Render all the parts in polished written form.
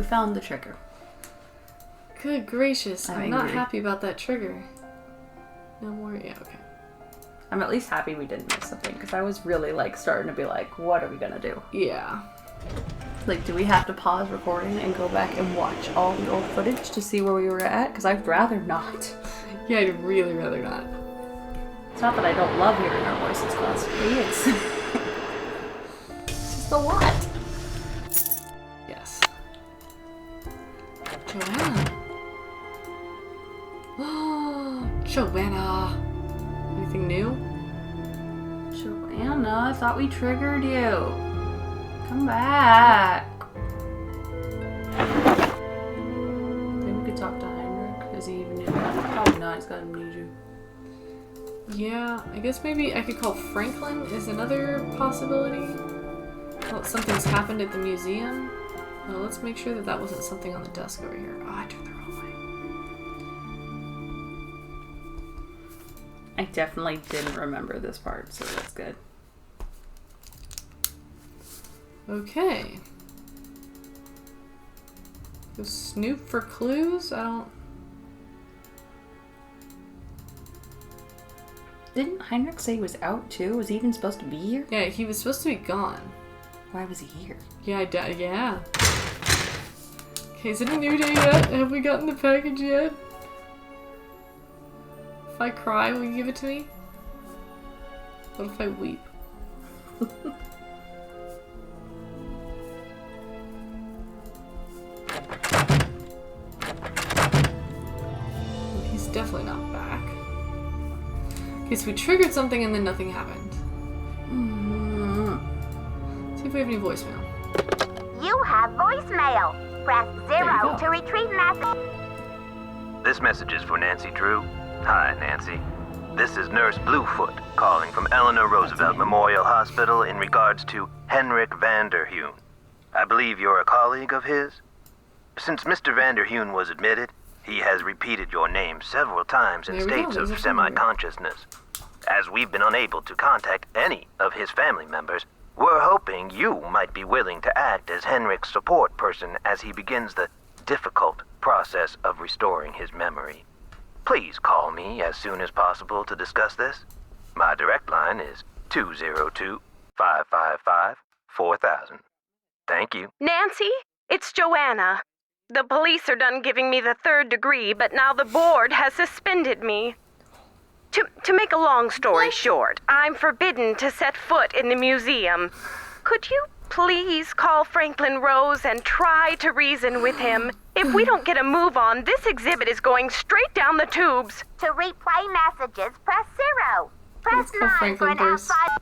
we found the trigger. Good gracious, I'm not angry. happy about that trigger. No more, yeah, okay. I'm at least happy we didn't miss something, because I was really, like, starting to be like, what are we gonna do? Yeah. Like, do we have to pause recording and go back and watch all the old footage to see where we were at? Because I'd rather not. Yeah, I'd really rather not. It's not that I don't love hearing our voices constantly, it's just a lot. Yes. Joanna. Joanna. Anything new? Joanna, I thought we triggered you. Come back. Maybe we could talk to Henrik. Is he even in? Probably not. He's got amnesia. Yeah, I guess maybe I could call Franklin is another possibility. Well, something's happened at the museum. Well, let's make sure that that wasn't something on the desk over here. Oh, I turned the wrong way. I definitely didn't remember this part, so that's good. Okay. Go snoop for clues? I don't... Didn't Henrik say he was out too? Was he even supposed to be here? Yeah, he was supposed to be gone. Why was he here? Yeah, yeah. Okay, is it a new day yet? Have we gotten the package yet? If I cry, will you give it to me? What if I weep? He's definitely not back. Okay, so we triggered something and then nothing happened. See if we have any voicemail. You have voicemail. Press 0 to retrieve message. This message is for Nancy Drew. Hi, Nancy. This is Nurse Bluefoot calling from Eleanor Roosevelt Memorial Hospital in regards to Henrik Vanderheun. I believe you're a colleague of his? Since Mr. Vanderheun was admitted, he has repeated your name several times in states of semi-consciousness. As we've been unable to contact any of his family members, we're hoping you might be willing to act as Henrik's support person as he begins the difficult process of restoring his memory. Please call me as soon as possible to discuss this. My direct line is 202-555-4000. Thank you. Nancy, it's Joanna. The police are done giving me the 3rd degree, but now the board has suspended me. To make a long story short, I'm forbidden to set foot in the museum. Could you please call Franklin Rose and try to reason with him? If we don't get a move on, this exhibit is going straight down the tubes. To replay messages, press 0. Press Let's call 9 for Franklin an first. outside...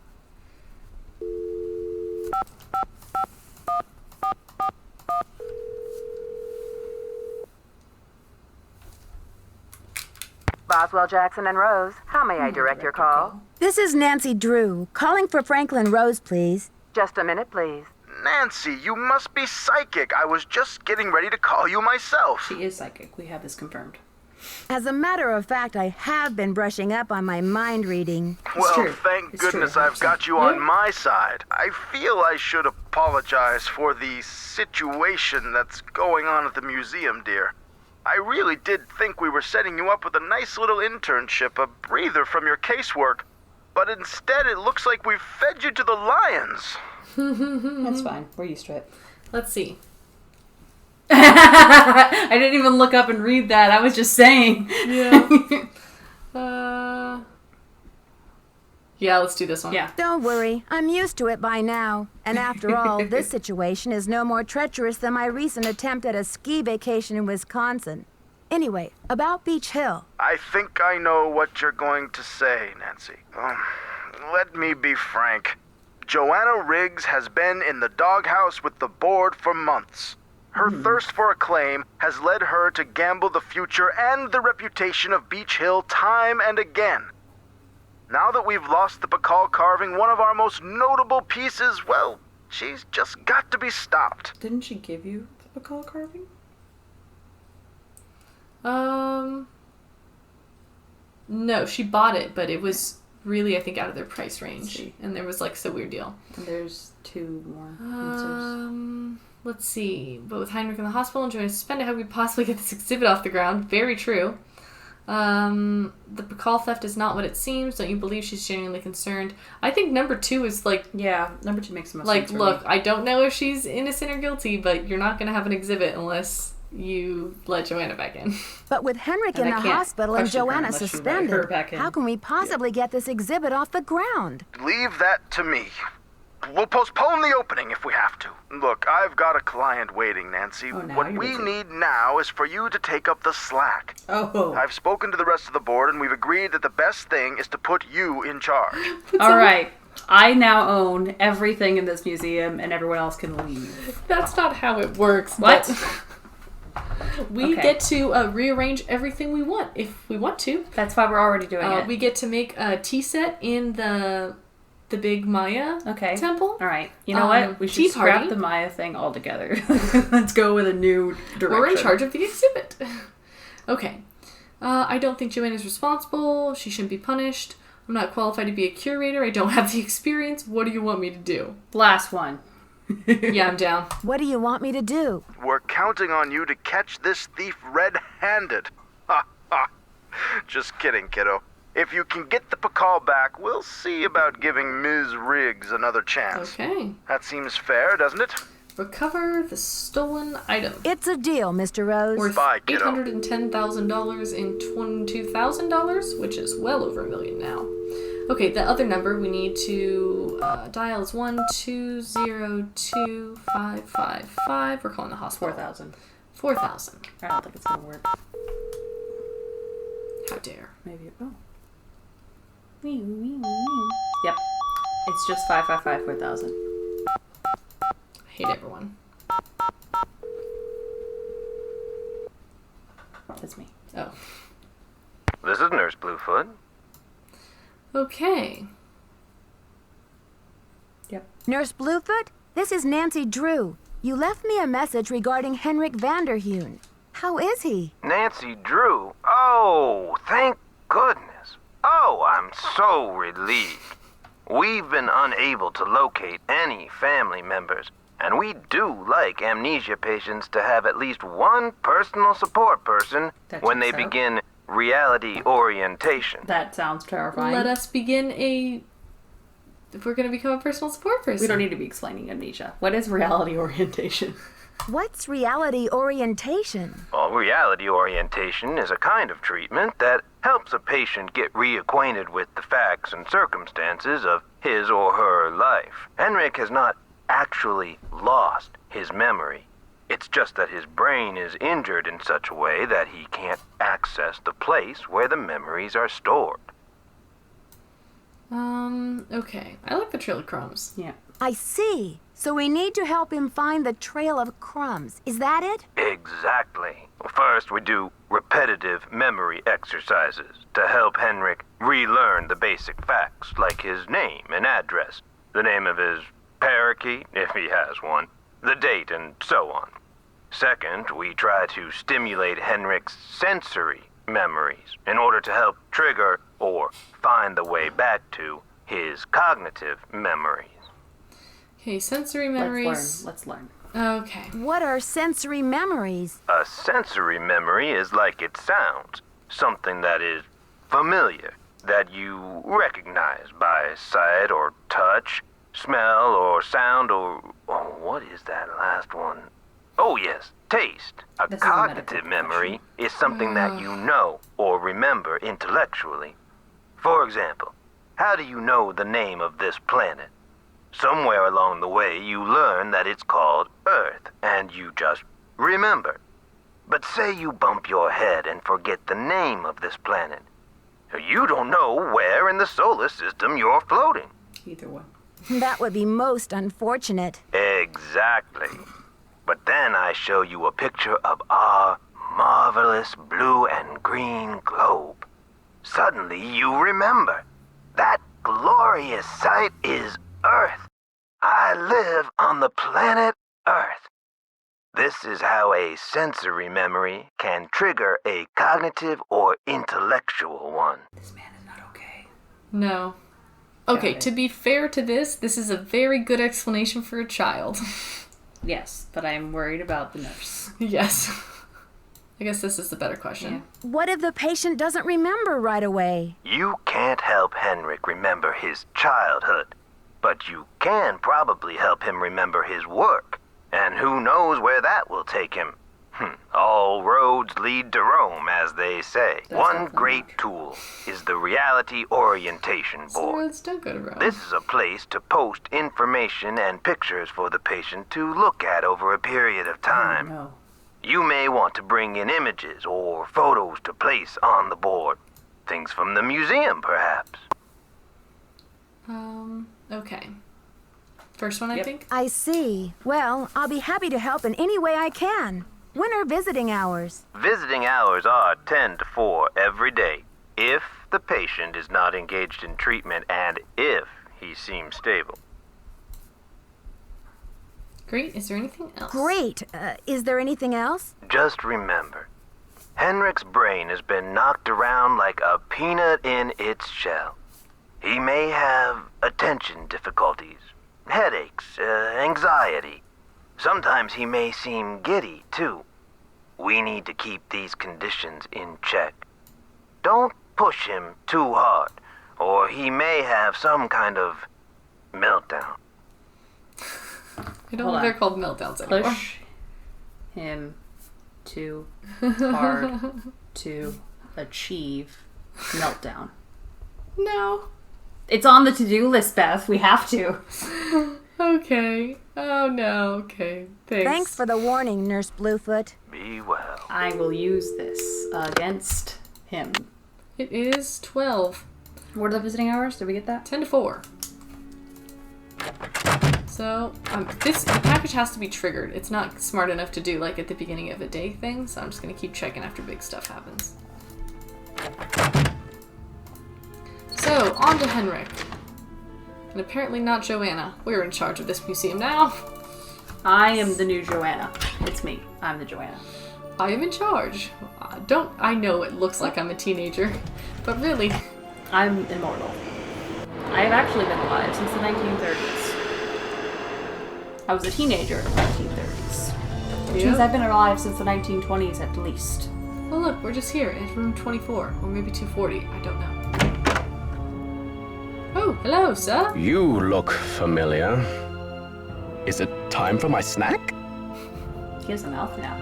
Boswell, Jackson, and Rose. How may I direct your call? This is Nancy Drew, calling for Franklin Rose, please. Just a minute, please. Nancy, you must be psychic. I was just getting ready to call you myself. She is psychic. We have this confirmed. As a matter of fact, I have been brushing up on my mind reading. Well, true. thank It's goodness true. I've got you on my side. I feel I should apologize for the situation that's going on at the museum, dear. I really did think we were setting you up with a nice little internship, a breather from your casework. But instead, it looks like we've fed you to the lions. That's fine. We're used to it. Let's see. I didn't even look up and read that. I was just saying. Yeah. Yeah, let's do this one. Yeah. Don't worry, I'm used to it by now. And after all, this situation is no more treacherous than my recent attempt at a ski vacation in Wisconsin. Anyway, about Beach Hill. I think I know what you're going to say, Nancy. Let me be frank. Joanna Riggs has been in the doghouse with the board for months. Her thirst for acclaim has led her to gamble the future and the reputation of Beach Hill time and again. Now that we've lost the Bacall carving, one of our most notable pieces, well, she's just got to be stopped. Didn't she give you the Bacall carving? No, she bought it, but it was really, I think, out of their price range. See. And there was, like, some weird deal. And there's 2 more answers. Let's see. But with Henrik in the hospital and Joanna suspended, how could we possibly get this exhibit off the ground? Very true. The call theft is not what it seems. Don't you believe she's genuinely concerned? I think number 2 is like... Yeah, number 2 makes the most like, sense. look, I don't know if she's innocent or guilty, but you're not going to have an exhibit unless you let Joanna back in. But with Henrik And in I the can't hospital and question her Joanna unless you let her suspended, back in. how can we possibly get this exhibit off the ground? Leave that to me. We'll postpone the opening if we have to. Look, I've got a client waiting, Nancy. Oh, now What you're we busy. need now is for you to take up the slack. Oh. I've spoken to the rest of the board, and we've agreed that the best thing is to put you in charge. All right. I now own everything in this museum, and everyone else can leave. That's not how it works. What? But we Okay. get to rearrange everything we want if we want to. That's why we're already doing it. We get to make a tea set in the big Maya temple. All right. You know what? We should tea scrap party. the Maya thing altogether. Let's go with a new direction. We're in charge of the exhibit. Okay. I don't think Joanna's responsible. She shouldn't be punished. I'm not qualified to be a curator. I don't have the experience. What do you want me to do? Last one. Yeah, I'm down. What do you want me to do? We're counting on you to catch this thief red-handed. Ha ha. Just kidding, kiddo. If you can get the Pakal back, we'll see about giving Ms. Riggs another chance. Okay. That seems fair, doesn't it? Recover the stolen item. It's a deal, Mr. Rose. Worth Bye, kiddo. $810,000 and $22,000, which is well over $1 million now. Okay, the other number we need to dial is 1202555. We're calling the hospital. 4,000. 4,000. I don't think it's gonna work. How dare. Maybe. Oh. Yep. It's just 555 4,000. I hate everyone. That's me. Oh. This is Nurse Bluefoot. Okay. Yep. Nurse Bluefoot, this is Nancy Drew. You left me a message regarding Henrik Vanderheun. How is he? Nancy Drew. Oh, thank goodness. Oh, I'm so relieved. We've been unable to locate any family members, and we do like amnesia patients to have at least one personal support person That when they checks out. begin reality orientation. That sounds terrifying. Let us begin if we're going to become a personal support person. We don't need to be explaining amnesia. What is reality orientation? What's reality orientation? Well, reality orientation is a kind of treatment that helps a patient get reacquainted with the facts and circumstances of his or her life. Henrik has not actually lost his memory. It's just that his brain is injured in such a way that he can't access the place where the memories are stored. Okay. I like the Trail of Crumbs. Yeah. I see. So we need to help him find the trail of crumbs. Is that it? Exactly. First, we do repetitive memory exercises to help Henrik relearn the basic facts, like his name and address, the name of his parakeet, if he has one, the date, and so on. Second, we try to stimulate Henrik's sensory memories in order to help trigger or find the way back to his cognitive memories. Okay, sensory memories. Let's learn. Okay. What are sensory memories? A sensory memory is like it sounds, something that is familiar, that you recognize by sight or touch, smell or sound or... Oh, what is that last one? Oh, yes, taste. A This is a medical cognitive memory profession. is something that you know or remember intellectually. For example, how do you know the name of this planet? Somewhere along the way, you learn that it's called Earth, and you just remember. But say you bump your head and forget the name of this planet. You don't know where in the solar system you're floating. Either one. That would be most unfortunate. Exactly. But then I show you a picture of our marvelous blue and green globe. Suddenly you remember. That glorious sight is Earth. I live on the planet Earth. This is how a sensory memory can trigger a cognitive or intellectual one. This man is not okay. No. Okay, Got it. to be fair to this is a very good explanation for a child. Yes, but I'm worried about the nurse. Yes. I guess this is the better question. Yeah. What if the patient doesn't remember right away? You can't help Henrik remember his childhood, but you can probably help him remember his work. And who knows where that will take him. All roads lead to Rome, as they say. One great tool is the Reality Orientation So Board. roads don't go to Rome. This is a place to post information and pictures for the patient to look at over a period of time. No. You may want to bring in images or photos to place on the board. Things from the museum, perhaps. Okay. First one, I think? I see. Well, I'll be happy to help in any way I can. When are visiting hours? Visiting hours are 10 to 4 every day, if the patient is not engaged in treatment and if he seems stable. Great. Is there anything else? Great. Is there anything else? Just remember, Henrik's brain has been knocked around like a peanut in its shell. He may have attention difficulties, headaches, anxiety. Sometimes he may seem giddy, too. We need to keep these conditions in check. Don't push him too hard, or he may have some kind of meltdown. I don't think they're called meltdowns anymore. Push him too hard to achieve meltdown. No. It's on the to-do list, Beth. We have to. Okay. Oh no. Okay. Thanks for the warning, Nurse Bluefoot. Be well. I will use this against him. It is 12. What are the visiting hours? Did we get that? 10 to 4. So, the package has to be triggered. It's not smart enough to do like at the beginning of a day thing, so I'm just going to keep checking after big stuff happens. So, on to Henrik. And apparently not Joanna. We're in charge of this museum now. I am the new Joanna. It's me. I'm the Joanna. I am in charge. I know it looks like I'm a teenager, but really... I'm immortal. I have actually been alive since the 1930s. I was a teenager in the 1930s. Which means I've been alive since the 1920s at least. Oh look, we're just here in room 24, or maybe 240, I don't know. Oh, hello, sir. You look familiar. Is it time for my snack? He has a mouth now.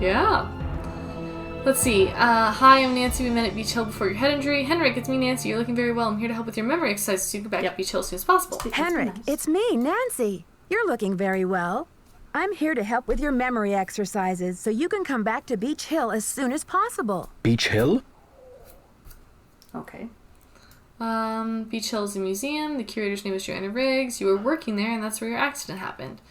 Yeah. Let's see. Hi, I'm Nancy. We met at Beach Hill before your head injury. Henrik, it's me, Nancy. You're looking very well. I'm here to help with your memory exercises so you can get back to Beach Hill as soon as possible. Henrik, it's me, Nancy. You're looking very well. I'm here to help with your memory exercises so you can come back to Beach Hill as soon as possible. Beach Hill? Okay. Beach Hill is a museum. The curator's name is Joanna Riggs. You were working there, and that's where your accident happened.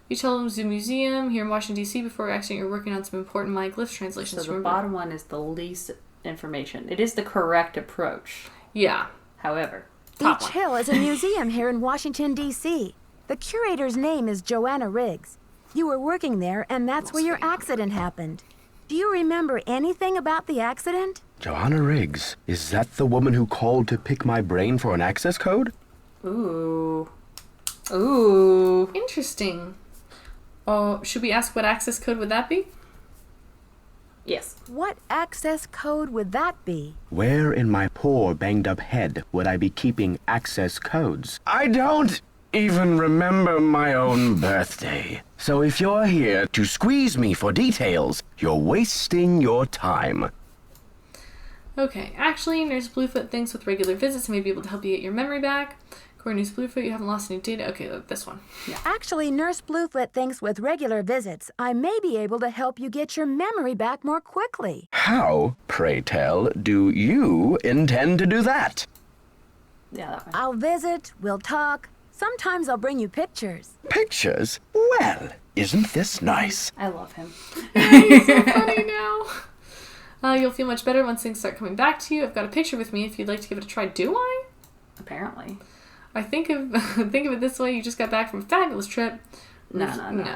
Beach Hill is a museum here in Washington, D.C. Before your accident, you were working on some important Maya glyph translations. So the bottom one is the least information. It is the correct approach. Yeah. However, Beach Hill is a museum here in Washington, D.C. The curator's name is Joanna Riggs. You were working there, and that's where your accident happened. Do you remember anything about the accident? Joanna Riggs. Is that the woman who called to pick my brain for an access code? Ooh. Ooh. Interesting. Oh, should we ask what access code would that be? Yes. What access code would that be? Where in my poor banged-up head would I be keeping access codes? I don't even remember my own birthday. So if you're here to squeeze me for details, you're wasting your time. Okay, actually, Nurse Bluefoot thinks with regular visits may be able to help you get your memory back. According to Nurse Bluefoot, you haven't lost any data. Okay, this one. Yeah. Actually, Nurse Bluefoot thinks with regular visits, I may be able to help you get your memory back more quickly. How, pray tell, do you intend to do that? Yeah, that one. I'll visit, we'll talk. Sometimes I'll bring you pictures. Pictures? Well, isn't this nice? I love him. He's so funny now. You'll feel much better once things start coming back to you. I've got a picture with me if you'd like to give it a try. Do I? Apparently. I think of it this way. You just got back from a fabulous trip. No.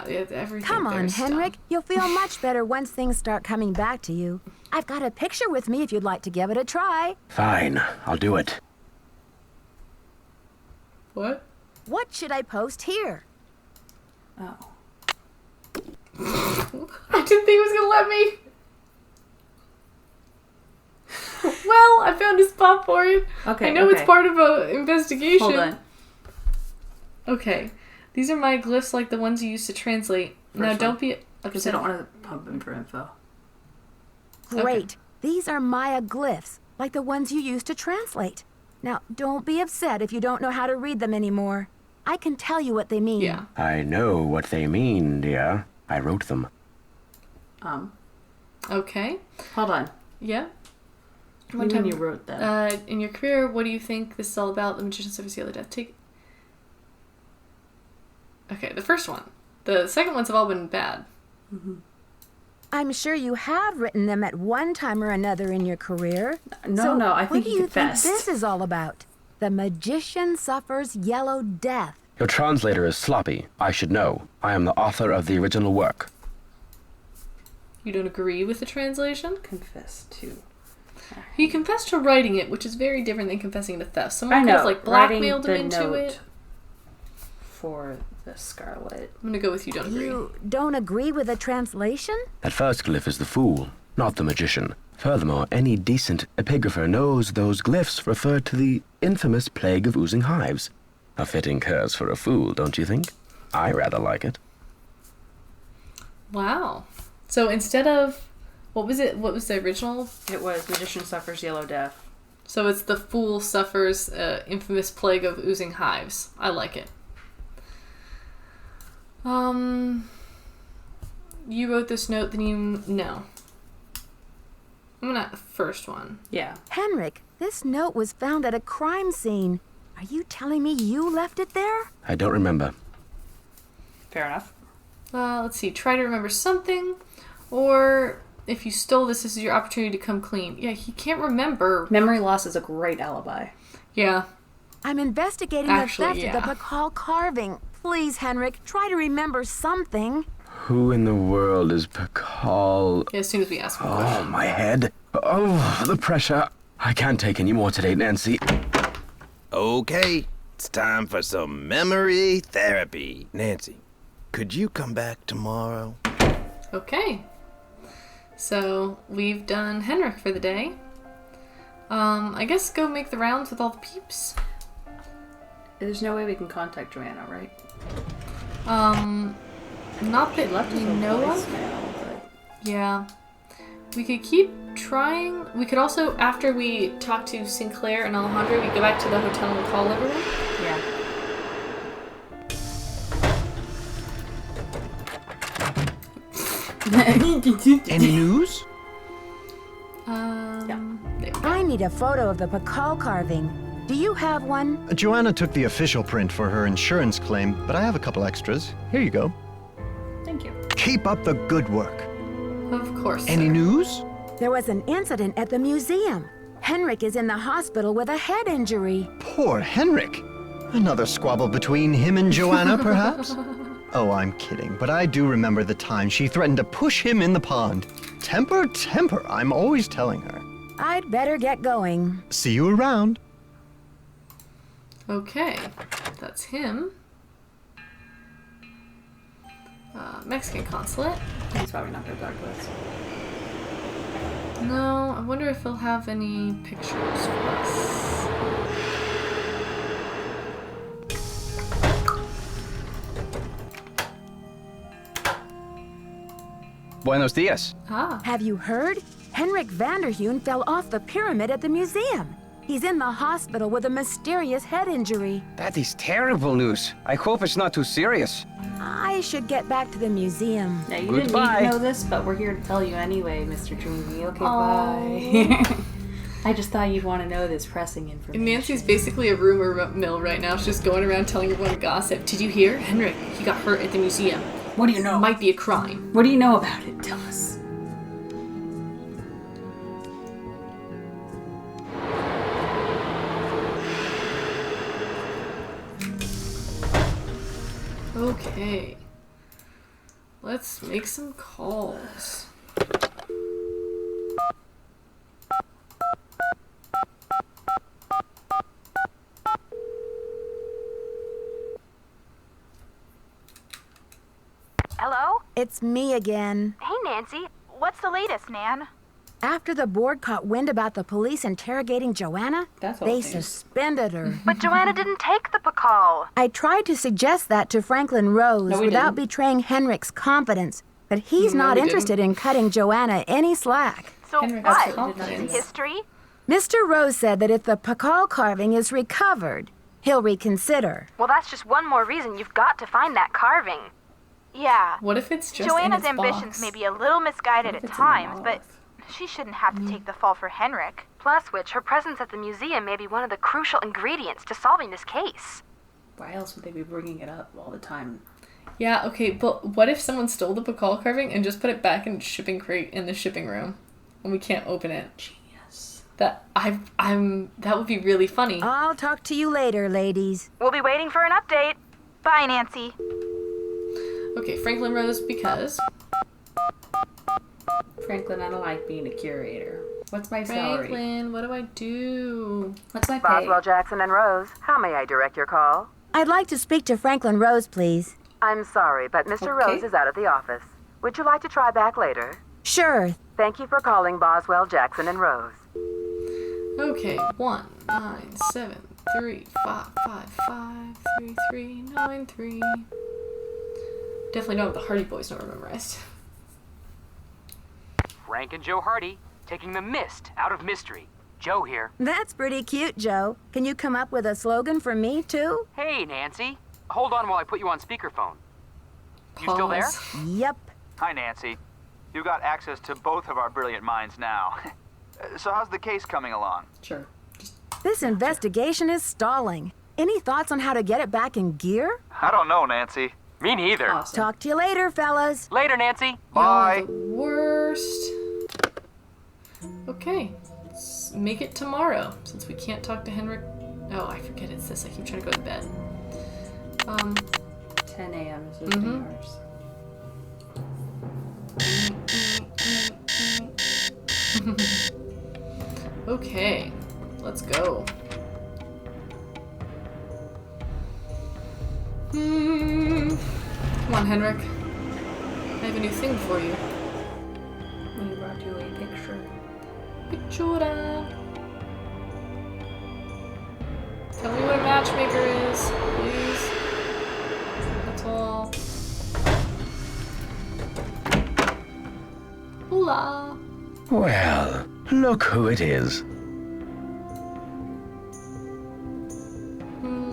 Everything. Come on, there's Henrik. You'll feel much better once things start coming back to you. I've got a picture with me if you'd like to give it a try. Fine, I'll do it. What? What should I post here? Oh. I didn't think it was gonna let me. Well, I found a spot for it. Okay. I know it's part of an investigation. Hold on. Okay. These are my glyphs like the ones you used to translate. Now don't be Because I don't want to pump him for info. Great. Okay. These are Maya glyphs, like the ones you used to translate. Now, don't be upset if you don't know how to read them anymore. I can tell you what they mean. Yeah. I know what they mean, dear. I wrote them. Okay. Hold on. Yeah. One time you wrote them. In your career, what do you think this is all about? The Magician's Service, Yellow Death. Okay, the first one. The second ones have all been bad. Mm-hmm. I'm sure you have written them at one time or another in your career. No, I think you confessed. What do you think this is all about? The magician suffers yellow death. Your translator is sloppy. I should know. I am the author of the original work. You don't agree with the translation? Confess to. He confessed to writing it, which is very different than confessing to theft. Someone I could know. have like blackmailed him Writing the into note it. For the Scarlet. I'm gonna go with you don't agree. You don't agree with the translation? That first glyph is the fool, not the magician. Furthermore, any decent epigrapher knows those glyphs refer to the infamous plague of oozing hives. A fitting curse for a fool, don't you think? I rather like it. Wow. So instead of what was it? What was the original? It was Magician Suffers Yellow Death. So it's the fool suffers infamous plague of oozing hives. I like it. You wrote this note, then you... No. I'm gonna... First one. Yeah. Henrik, this note was found at a crime scene. Are you telling me you left it there? I don't remember. Fair enough. Let's see. Try to remember something. Or if you stole this, this is your opportunity to come clean. Yeah, he can't remember. Memory loss is a great alibi. Yeah. I'm investigating Actually, the theft yeah. of the Pakal carving. Please, Henrik, try to remember something. Who in the world is Pakal? Yeah, as soon as we ask him a Oh, question. my head. Oh, the pressure. I can't take any more today, Nancy. Okay, it's time for some memory therapy. Nancy, could you come back tomorrow? Okay. So, we've done Henrik for the day. I guess go make the rounds with all the peeps. There's no way we can contact Joanna, right? Not that Left us we a know of. voicemail, but Yeah. We could keep trying. We could also, after we talk to Sinclair and Alejandro, we go back to the hotel and call everyone. yeah. Any news? There we go. I need a photo of the Pakal carving. Do you have one? Joanna took the official print for her insurance claim, but I have a couple extras. Here you go. Thank you. Keep up the good work. Of course. Any sir. news? There was an incident at the museum. Henrik is in the hospital with a head injury. Poor Henrik. Another squabble between him and Joanna, perhaps? Oh, I'm kidding, but I do remember the time she threatened to push him in the pond. Temper, temper, I'm always telling her. I'd better get going. See you around. Okay. That's him. Mexican consulate. He's probably not going to talk to us. No, I wonder if he'll have any pictures for us. Buenos dias. Ah. Have you heard? Henrik Vanderheun fell off the pyramid at the museum. He's in the hospital with a mysterious head injury. That is terrible news. I hope it's not too serious. I should get back to the museum. Yeah, you Goodbye. didn't need to know this, but we're here to tell you anyway, Mr. Dreamy. Okay, Aw. bye. I just thought you'd want to know this pressing information. Nancy's basically a rumor mill right now. She's just going around telling everyone gossip. Did you hear? Henrik, he got hurt at the museum. What do you know? Might be a crime. What do you know about it? Tell us. Okay. Let's make some calls. Hello? It's it's me again. Hey, Nancy. What's the latest, Nan? After the board caught wind about the police interrogating Joanna, they suspended her. But Joanna didn't take the Pakal. I tried to suggest that to Franklin Rose without betraying Henrik's confidence, but he's not interested in cutting Joanna any slack. So what? History? Mr. Rose said that if the Pakal carving is recovered, he'll reconsider. Well, that's just one more reason you've got to find that carving. Yeah. What if it's just Joanna's in its ambitions box? may be a little misguided at times, but she shouldn't have to take the fall for Henrik. Plus which, her presence at the museum may be one of the crucial ingredients to solving this case. Why else would they be bringing it up all the time? Yeah, okay, but what if someone stole the Pakal carving and just put it back in the shipping crate in the shipping room, and we can't open it? Genius. That would be really funny. I'll talk to you later, ladies. We'll be waiting for an update. Bye, Nancy. Okay, Franklin Rose, because Franklin, I don't like being a curator. What's my salary? Franklin, what do I do? What's my pay? Boswell, Jackson, and Rose, how may I direct your call? I'd like to speak to Franklin Rose, please. I'm sorry, but Mr. Rose is out of the office. Would you like to try back later? Sure. Thank you for calling Boswell, Jackson, and Rose. Okay, 1 9 7 3 5 5 5 3 3 9 3. Definitely don't have the Hardy Boys number memorized. Frank and Joe Hardy, taking the mist out of mystery. Joe here. That's pretty cute, Joe. Can you come up with a slogan for me, too? Hey, Nancy. Hold on while I put you on speakerphone. You still there? Yep. Hi, Nancy. You got access to both of our brilliant minds now. So how's the case coming along? Sure. This investigation is stalling. Any thoughts on how to get it back in gear? I don't know, Nancy. Me neither. Awesome. Talk to you later, fellas. Later, Nancy. Bye. The worst. Okay, let's make it tomorrow, since we can't talk to Henrik. Oh, I forget it's this. I keep trying to go to bed. 10 a.m. is visiting hours. Okay, let's go. Come on, Henrik. I have a new thing for you. We brought you a picture. Pictura. Tell me what a matchmaker is, please. That's all. Hola. Well, look who it is.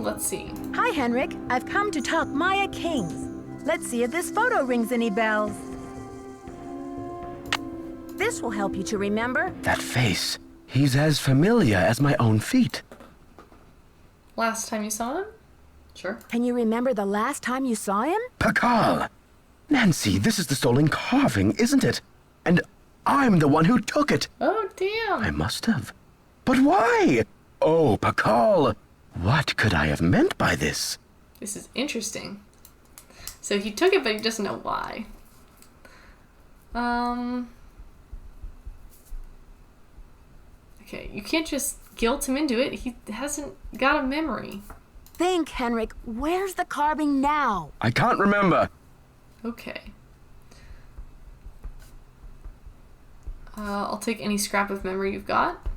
Let's see. Hi, Henrik. I've come to talk Maya Kings. Let's see if this photo rings any bells. This will help you to remember. That face. He's as familiar as my own feet. Last time you saw him? Sure. Can you remember the last time you saw him? Pakal! Nancy, this is the stolen carving, isn't it? And I'm the one who took it. Oh, damn. I must have. But why? Oh, Pakal! What could I have meant by this? This is interesting. So he took it, but he doesn't know why. Okay, you can't just guilt him into it. He hasn't got a memory. Think, Henrik. Where's the carving now? I can't remember. Okay. I'll take any scrap of memory you've got.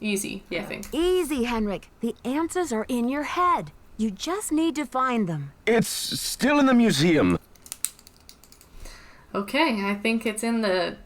Easy, I think. Easy, Henrik. The answers are in your head. You just need to find them. It's still in the museum. Okay, I think it's in the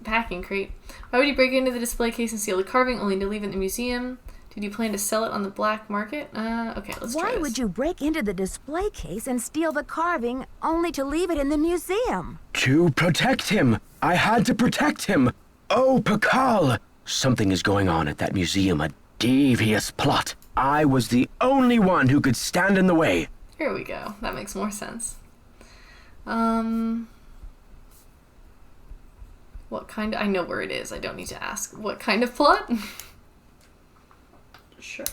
packing crate. Why would you break into the display case and steal the carving only to leave it in the museum? Did you plan to sell it on the black market? Okay, let's try Why this. would you break into the display case and steal the carving only to leave it in the museum? To protect him. I had to protect him. Oh, Pakal. Something is going on at that museum, a devious plot. I was the only one who could stand in the way. Here we go. That makes more sense. What kind of... I know where it is. I don't need to ask. What kind of plot? Sure.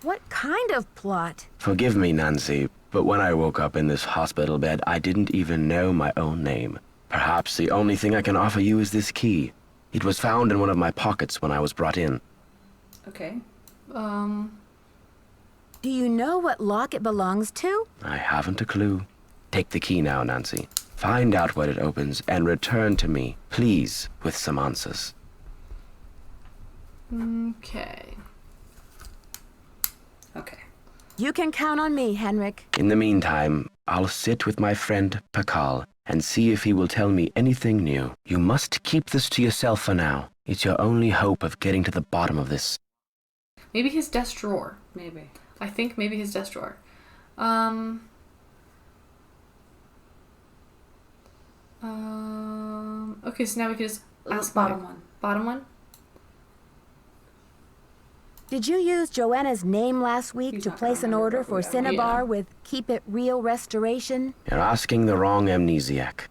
What kind of plot? Forgive me, Nancy, but when I woke up in this hospital bed, I didn't even know my own name. Perhaps the only thing I can offer you is this key. It was found in one of my pockets when I was brought in. Okay. Do you know what lock it belongs to? I haven't a clue. Take the key now, Nancy. Find out what it opens and return to me, please, with some answers. Okay. Okay. You can count on me, Henrik. In the meantime, I'll sit with my friend Pakal and see if he will tell me anything new. You must keep this to yourself for now. It's your only hope of getting to the bottom of this. Maybe his desk drawer. Maybe. I think maybe his desk drawer. Okay, so now we can just ask bottom one. Bottom one? Did you use Joanna's name last week to place an order for Cinnabar with Keep It Real Restoration? You're asking the wrong amnesiac.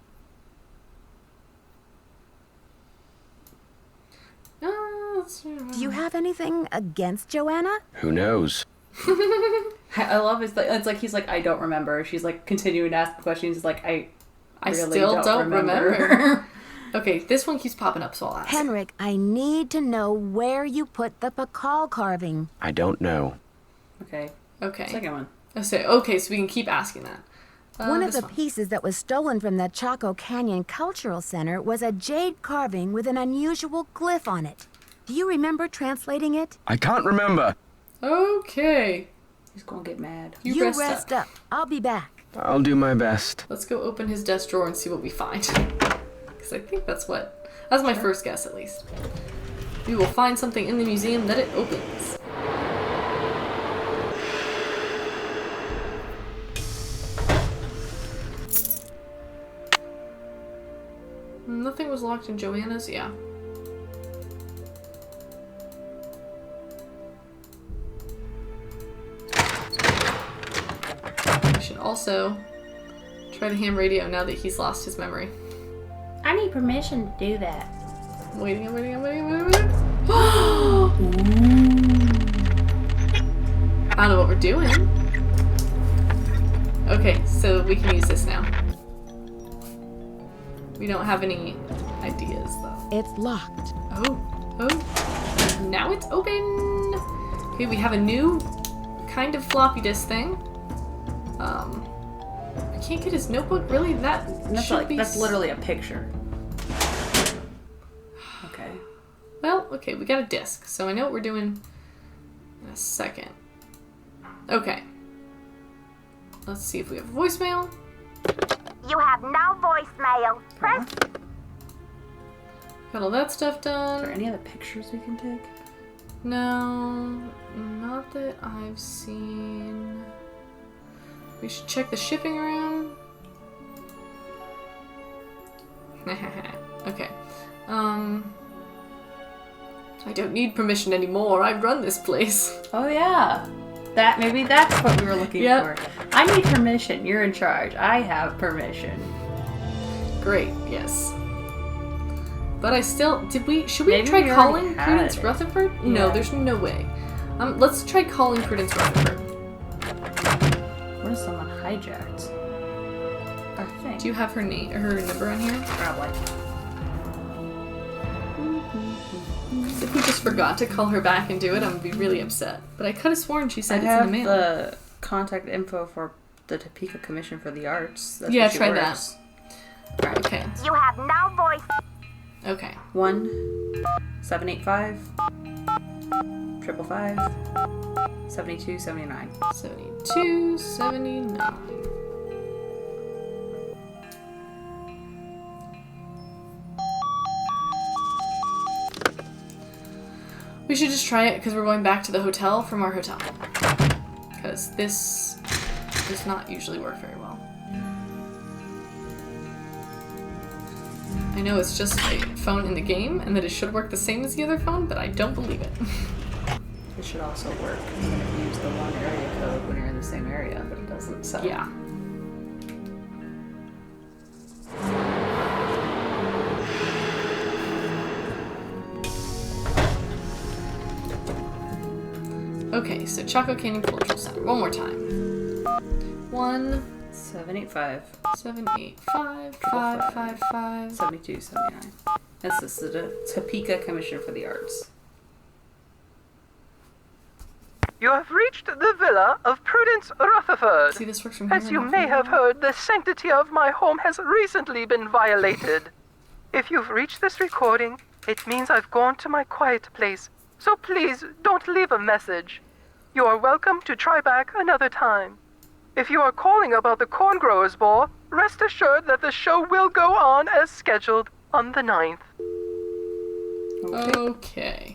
Do you have anything against Joanna? Who knows? I love it. It's like he's like, I don't remember. She's like continuing to ask questions. He's like, I really still don't remember. Okay, this one keeps popping up, so I'll ask. Henrik, I need to know where you put the Pakal carving. I don't know. Okay. Okay. Second one. Okay, so we can keep asking that. One of the pieces that was stolen from the Chaco Canyon Cultural Center was a jade carving with an unusual glyph on it. Do you remember translating it? I can't remember. Okay. He's gonna get mad. You rest up. I'll be back. I'll do my best. Let's go open his desk drawer and see what we find. Because I think that's my first guess at least. We will find something in the museum that it opens. Nothing was locked in Joanna's, yeah. I should also try the ham radio now that he's lost his memory. I need permission to do that. I'm waiting. I don't know what we're doing. Okay, so we can use this now. We don't have any ideas, though. It's locked. Oh. Now it's open. Okay, we have a new kind of floppy disk thing. I can't get his notebook. Really? That's literally a picture. Okay. Well, okay, we got a disc, so I know what we're doing in a second. Okay. Let's see if we have voicemail. You have no voicemail. Press. Got all that stuff done. Are there any other pictures we can take? No, not that I've seen. We should check the shipping room. Okay. I don't need permission anymore. I run this place. Oh yeah. Maybe that's what we were looking for. I need permission. You're in charge. I have permission. Great, yes. But I still should we Maybe try we calling already had Prudence it. Rutherford? Yeah. No, there's no way. Let's try calling Prudence Rutherford. What if someone hijacked our thing? Do you have her number on here? Probably. If we just forgot to call her back and do it, I'm gonna be really upset. But I could have sworn she said I it's have in the mail. the contact info for the Topeka Commission for the Arts. That's Yeah, where she try works. that. Alright, okay. You have no voice. Okay. 1-785 555 7279. 7279. We should just try it because we're going back to the hotel from our hotel. Because this does not usually work very well. I know it's just a phone in the game and that it should work the same as the other phone, but I don't believe it. It should also work if you use the one area code when you're in the same area, but it doesn't, so. Yeah. Okay, so Chaco Canyon Cultural Center. One more time. 1-785 785 555 7279. This is the Topeka Commission for the Arts. You have reached the villa of Prudence Rutherford. See, this works from As here you now. may have heard, the sanctity of my home has recently been violated. If you've reached this recording, it means I've gone to my quiet place. So please, don't leave a message. You are welcome to try back another time. If you are calling about the Corn Growers Ball, rest assured that the show will go on as scheduled on the 9th. Okay.